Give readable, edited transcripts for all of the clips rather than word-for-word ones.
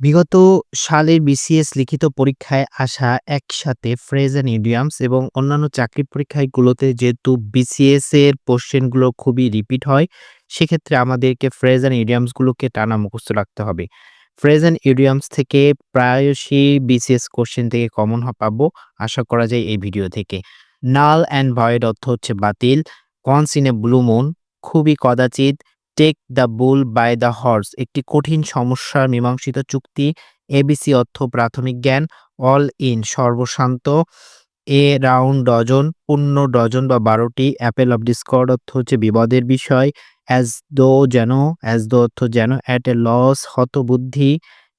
বিগত সালের বিসিএস লিখিত পরীক্ষায় আসা একসাথে ফ্রেজ অ্যান্ড ইডিয়মস এবং অন্যান্য চাকরির পরীক্ষাগুলোতে যেহেতু বিসিএস এর কোশ্চেনগুলো খুবই রিপিট হয়, সেক্ষেত্রে আমাদেরকে ফ্রেজ অ্যান্ড ইডিয়মস গুলোকে টানা মুখস্থ রাখতে হবে। ফ্রেজ অ্যান্ড ইডিয়মস থেকে প্রায়শই বিসিএস কোশ্চেন থেকে কমন পাবো, আশা করা যায় এই ভিডিও থেকে। নাল অ্যান্ড ভয়েড অর্থ হচ্ছে বাতিল, once in a blue moon খুবই কদাচিৎ, take the bull by the horse একটি কঠিন সমস্যার মীমাংসিত চুক্তি, এবিসি অর্থ প্রাথমিক জ্ঞান, অল ইন সর্বশান্ত, এ রাউন্ড ডজন পূর্ণ ডজন বা ১২টি, অ্যাপেল অফ ডিসকর্ড অর্থ হচ্ছে বিবাদের বিষয়, অ্যাজ দো যেন, অ্যাজ দো অর্থ যেন, অ্যাট এ লস হতবুদ্ধি,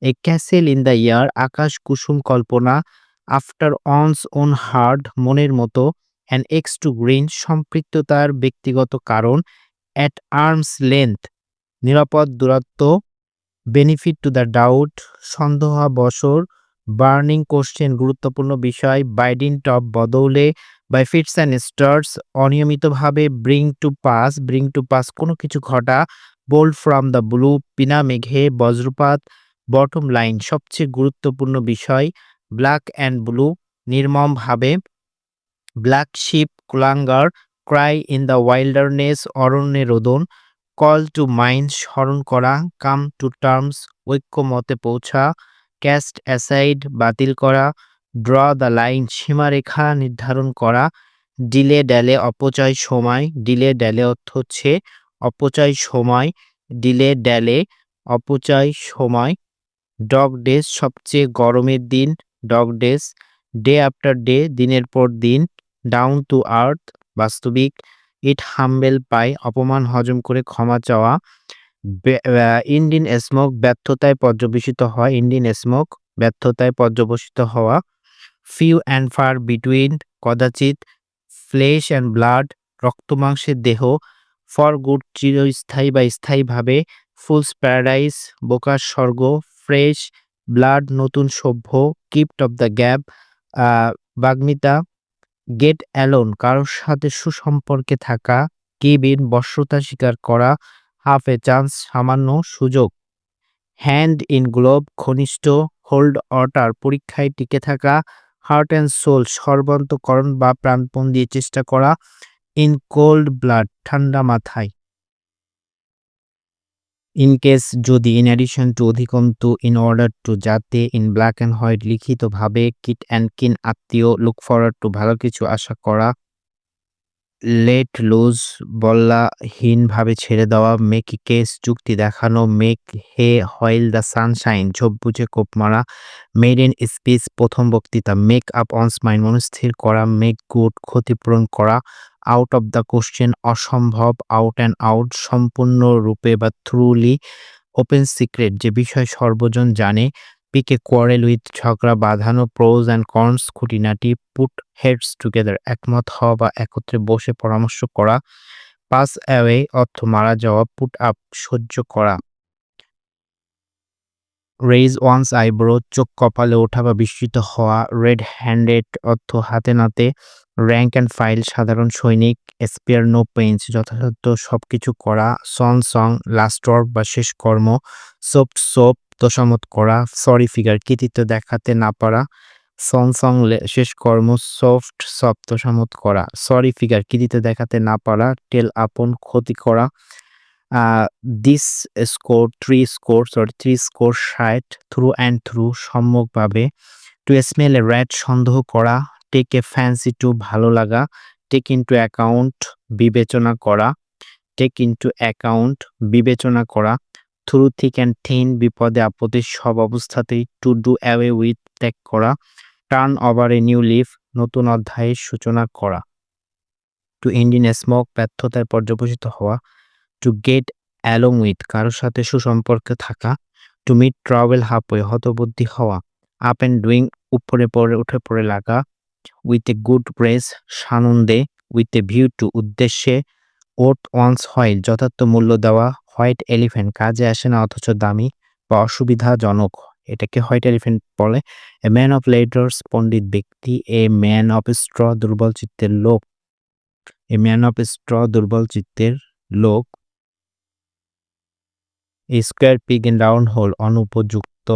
a castle in the air আকাশ কুসুম কল্পনা, আফটার অনস ওন হার্ড মনের মতো, অ্যান এক্স টু গ্রিন সম্পৃক্ততার ব্যক্তিগত কারণ, অ্যাট আর্মস লেন্থ নিরাপদ দূরত্ব, বেনিফিট টু দ্য ডাউট সন্দেহাবসর, বার্নিং কোশ্চেন গুরুত্বপূর্ণ বিষয়, বাইডিন টপ বদৌলে, বাই ফিটস অ্যান্ড স্টার্স অনিয়মিতভাবে, ব্রিং টু পাস কোনো কিছু ঘটা, বোল্ড ফ্রম দ্য ব্লু বিনা মেঘে বজ্রপাত, বটম লাইন সবচেয়ে গুরুত্বপূর্ণ বিষয়, ব্ল্যাক অ্যান্ড ব্লু নির্মমভাবে, ব্ল্যাক শিপ কুলাঙ্গার, ক্রাই ইন দ্য ওয়াইল্ডারনেস অরণ্যে রোদন, কল টু মাইন্ড স্মরণ করা, কাম টু টার্মস ঐক্যমতে পৌঁছা, ক্যাস্ট অ্যাসাইড বাতিল করা, ড্র দ্য লাইন সীমারেখা নির্ধারণ করা, ডিলে ড্যালে অপচয় সময়, ডিলে ড্যালে অর্থ হচ্ছে অপচয় সময়, ডিলে ড্যালে অপচয় সময়, ডগ ডেজ সবচেয়ে গরমের দিন, dog days, day after day দিনের পর দিন, ডাউন টু আর্থ বাস্তবিক, ইট হাম্বেল পাই অপমান হজম করে ক্ষমা চাওয়া, ইন্ডিয়ান স্মোক ব্যর্থতায় পর্যবেসিত হয়, ইন্ডিয়ান স্মোক ব্যর্থতায় পর্যবসিত হওয়া, ফিউ অ্যান্ড ফার বিটুইন কদাচিৎ, ফ্লেশ অ্যান্ড ব্লাড রক্ত মাংসের দেহ, ফর গুড চিরস্থায়ী বা স্থায়ীভাবে, ফুলস প্যারাডাইস বোকার স্বর্গ, ফ্রেশ ব্লাড নতুন সভ্য, কিপ্ট অফ দ্য গ্যাপ বাগ্মিতা, গেট অ্যালোন কারোর সাথে সুসম্পর্কে থাকা, গিভ ইন বশ্যতা স্বীকার করা, হাফ এ চান্স সামান্য সুযোগ, হ্যান্ড ইন গ্লোভ ঘনিষ্ঠ, হোল্ড অটার পরীক্ষায় টিকে থাকা, হার্ট অ্যান্ড সোল সর্বান্তকরণ বা প্রাণপণ দিয়ে চেষ্টা করা, ইন কোল্ড ব্লাড ঠান্ডা মাথায়, ইন কেস যদি, ইন অ্যাডিশন টু অধিকন্তু, ইন অর্ডার টু যাতে, ইন ব্ল্যাক অ্যান্ড হোয়াইট লিখিতভাবে, কিট অ্যান্ড কিন আত্মীয়, লুক ফরওয়ার্ড টু ভালো কিছু আশা করা, লেট লুজ বল্লাহীনভাবে ছেড়ে দেওয়া, মেক কেস যুক্তি দেখানো, make hay while the Sunshine ঝোপ বুঝে কোপ মারা, মেড ইন স্পিচ প্রথম বক্তৃতা, মেক আপ অনস মাইন্ড মনস্থির করা, মেক গুড ক্ষতিপূরণ করা, আউট অফ দ্য কোশ্চেন অসম্ভব, আউট অ্যান্ড আউট সম্পূর্ণরূপে বা থ্রুলি, ওপেন সিক্রেট যে বিষয় সর্বজন জানে, পিক এ কোয়ারেল উইথ ঝগড়া বাঁধানো, প্রোজ অ্যান্ড কনস খুঁটিনাটি, পুট হেডস টুগেদার একমত হওয়া বা একত্রে বসে পরামর্শ করা, পাস অ্যাওয়ে অর্থ মারা যাওয়া, পুট আপ সহ্য করা, রেইজ ওয়ান্স আইব্রো চোখ কপালে ওঠা বা বিস্মিত হওয়া, রেড হ্যান্ডেড অর্থ হাতে নাতে, র্যাঙ্ক অ্যান্ড ফাইল সাধারণ সৈনিক, স্পেয়ার নো পেইন্স যথাযথ সবকিছু করা, সং লাস্ট ওয়ার্ক বা শেষ কর্ম, সোপ তোষামত করা, সরি ফিগার কৃতিত্ব দেখাতে না পারা, সং শেষ কর্ম, সফট তোষামত করা, সরি ফিগার কৃতিত্ব দেখাতে না পারা, টেল আপন ক্ষতি করা, this score three score ৬০, through and through সম্যকভাবে, টু স্মেল এ র্যাট সন্দেহ করা, টেক এ ফ্যান্সি টু ভালো লাগা, টেক ইনটু অ্যাকাউন্ট বিবেচনা করা, টেক ইনটু অ্যাকাউন্ট বিবেচনা করা, থ্রু থিক অ্যান্ড থিন বিপদে আপদে সব অবস্থাতেই, টু ডু অ্যাওয়ে উইথ ত্যাগ করা, turn over a new leaf নতুন অধ্যায়ের সূচনা করা, টু ইন্ডিয়ান স্মোক ব্যর্থতায় পর্যবসিত হওয়া, টু গেট অ্যালং উইথ কারোর সাথে সুসম্পর্কে থাকা, টু মিট ট্রাভেল হাফওয়ে হতবুদ্ধি হওয়া, আপ অ্যান্ড ডুইং উঠে পড়ে লাগা, উইথ এ গুড গ্রেস সানন্দে, উইথ এ ভিউ টু উদ্দেশ্যে, ওট ওয়ান্স হোয়াইল যথার্থ মূল্য দেওয়া, হোয়াইট এলিফ্যান্ট কাজে আসে না অথচ দামি বা অসুবিধাজনক, এটাকে হোয়াইট এলিফ্যান্ট বলে। এ ম্যান অফ লেটার্স পণ্ডিত ব্যক্তি, এ ম্যান অফ স্ট্র দুর্বল চিত্তের লোক, এ ম্যান অফ স্ট্র দুর্বল চিত্তের লোক, a square peg in round hole অনুপযুক্ত।